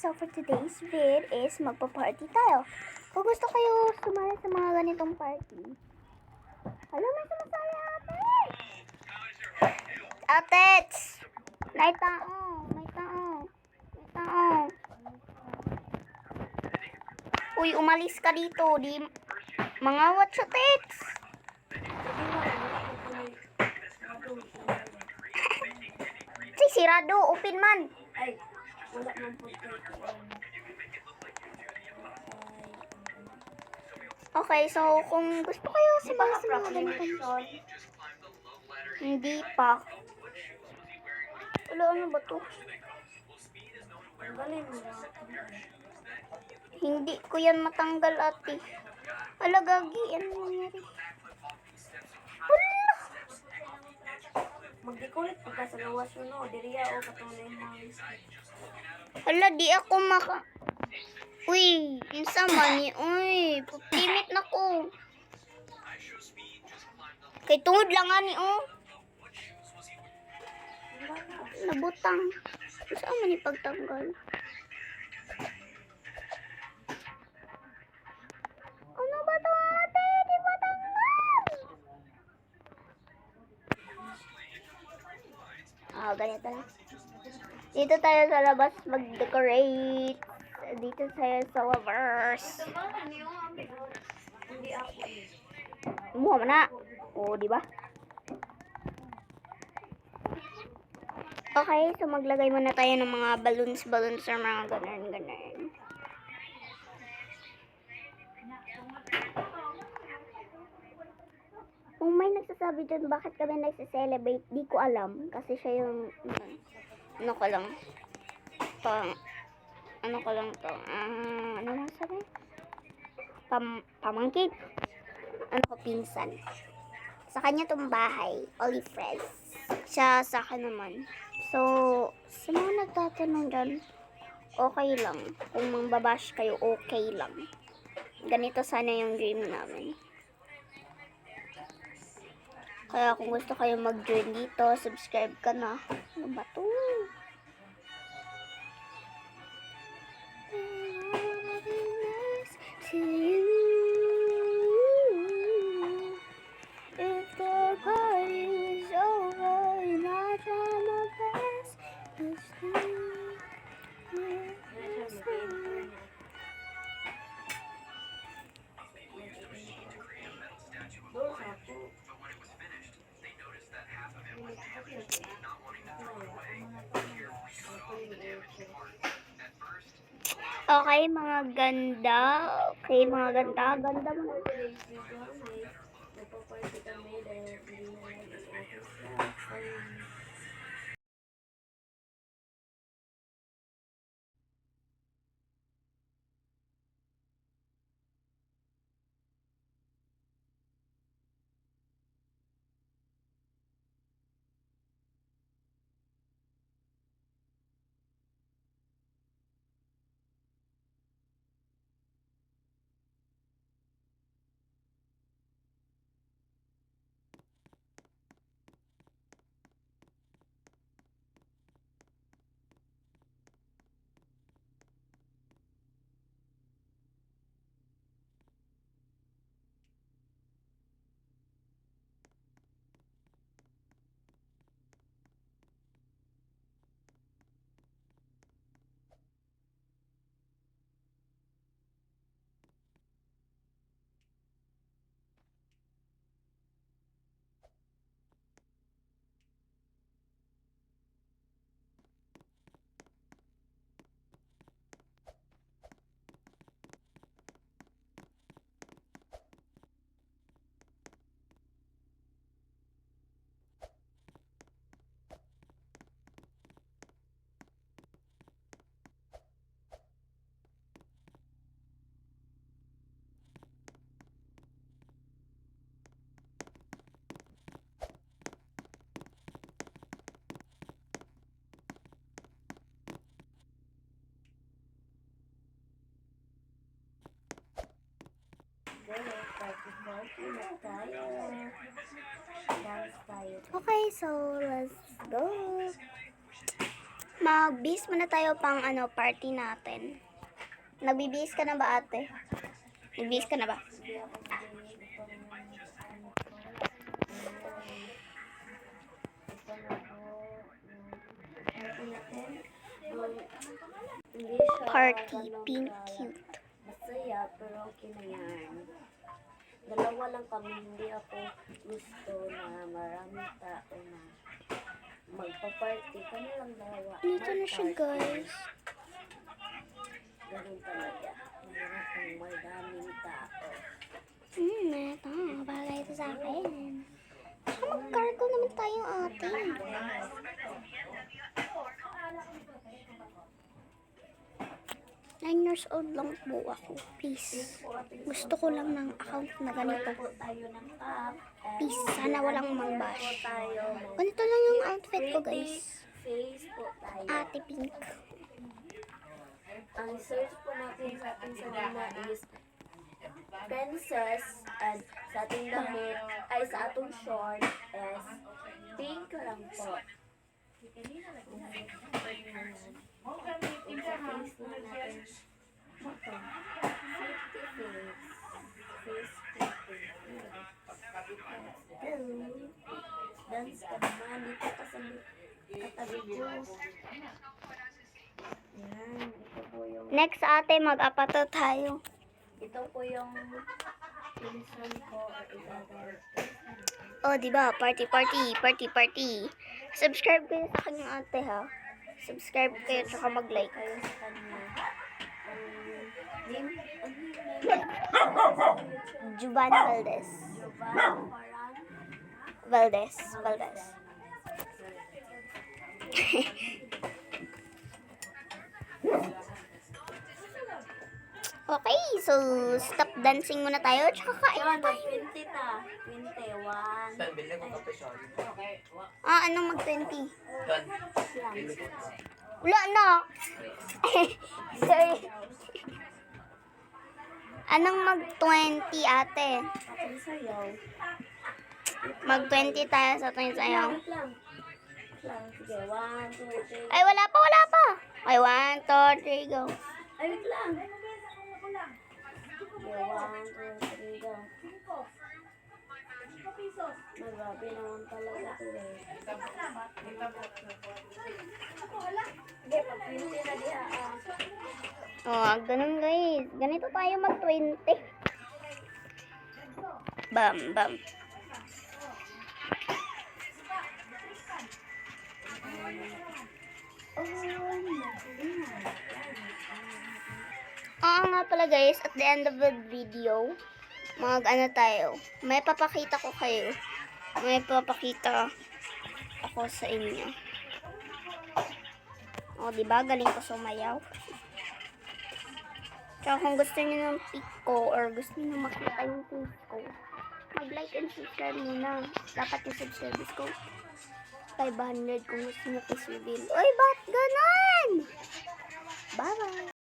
So for today's vid is magpa-party tayo. Kung gusto kayo sumali sa mga ganitong party. Hello, may sumasali ate! Ate! May tao! May tao! May tao! Uy, umalis ka dito. Di mga watchatets! Sirado, open man. Ay, wala man po kayo. Okay, so kung gusto kayo sumali sa mga ganitong hindi pa. Wala, ano ba to? Tanggalin mo na. Hindi ko yan matanggal, ate. Wala, gagi. Ano nangyari? Wala! Magdikulit pagka sa lawas yun, no? Diriya o katunay mo. Wala, di ako Uy, insa man ni? Uy, pupimit na ko. Kay tungod lang ani, oh. Nabutang. Saan man ipagtanggal? Ano ba to, ate? Di ba tanggal? Ganito lang. Dito tayo sa labas mag-decorate. Dito tayo sa lovers. Hindi ako. Mo na. Oh, di ba? Okay, so maglagay muna tayo ng mga balloons or mga ganun. Kung may nagsasabi dyan, bakit kami nagsiselebrate, di ko alam. Kasi siya yung, ano ko lang to, ano lang sabi? Pamangkin. Ano ko, pinsan. Sa kanya tong bahay, Olive Fresh. Siya sa akin naman. So, sa mga nagtatanong dyan, okay lang. Kung mangbabash kayo, okay lang. Ganito sana yung dream namin. Kaya kung gusto kayo mag-join dito, subscribe ka na. Ano ba to? To you, if the party was over and I tried my best to stay. Doon sa ako. Okay, mga ganda. Okay, mga ganda. Ganda mo. Nagpaparty kami dahil hindi na lang Okay, so let's go. Mag-bis muna tayo pang party natin. Nagbibis ka na ba, ate? Nagbibis ka na ba? Hindi ako hindi siya Party, ganun pink, ka- cute. masaya, pero okay na yan. Dalawa lang kami, hindi ako gusto na maraming tao na magpa-party. Kami lang dalawa. Dito na siya, Mag-party. guys. Ganun talaga. Mahirap kung madaming tao. Ito. Bagay ito sa akin. Saka mag-cargo naman tayo, ate. 9 years old lang po ako. Peace. Gusto ko lang ng account na ganito. Po tayo ng cup. Peace. Sana walang Po mang-bash. tayo. Ganito lang yung outfit ko, guys. Face po tayo. Ate Pink. Ang search po natin sa ating salina is princess at sa ating damit ay sa atong short is pink lang po. Yung sa face na natin ito, 50 face. Face 50. Hello. Dance ka naman. Dito ka sa katabi Diyos. Yan. Ito po yung Next, ate, mag-apato tayo. ito po yung pinsan ko or ibang Oh, di ba? Party, party, party, party. Subscribe kayo sa kanyang ate, ha? Subscribe kayo, tsaka mag-like. kayo sa kanya. Name? Ano yung name? Juban Valdez. Giovanni Paran? Valdez. Valdez. Okay, so stop dancing muna tayo, tsaka kain Yun, tayo. 20 ta. 21. Saan bilhin ko kape siya? Anong mag-20? Doon. Wala na. Sorry. Anong mag-20, ate? Ating sayaw. Mag-20 tayo sa tuwing sayaw. Wait lang. Sige, 1, 2, 3. Ay, wala pa. Ay, 1, 2, 3, go. Ay, wait lang. Sige, 1, 2, 3, go. Grabe naman talaga ito eh. Sige, pag-20 na diha. Ganun guys. Ganito tayo mag-20. Bam, bam. Nga pala guys, at the end of the video, tayo. May papakita ko kayo. May papakita ako sa inyo. Diba? Galing ko sumayaw. Tsaka kung gusto niyo ng pic ko or gusto niyo makita yung face ko, mag-like and subscribe muna. Dapat yung subscribers ko 500 kung gusto niyo is reveal. Uy, ba't ganon? Bye-bye!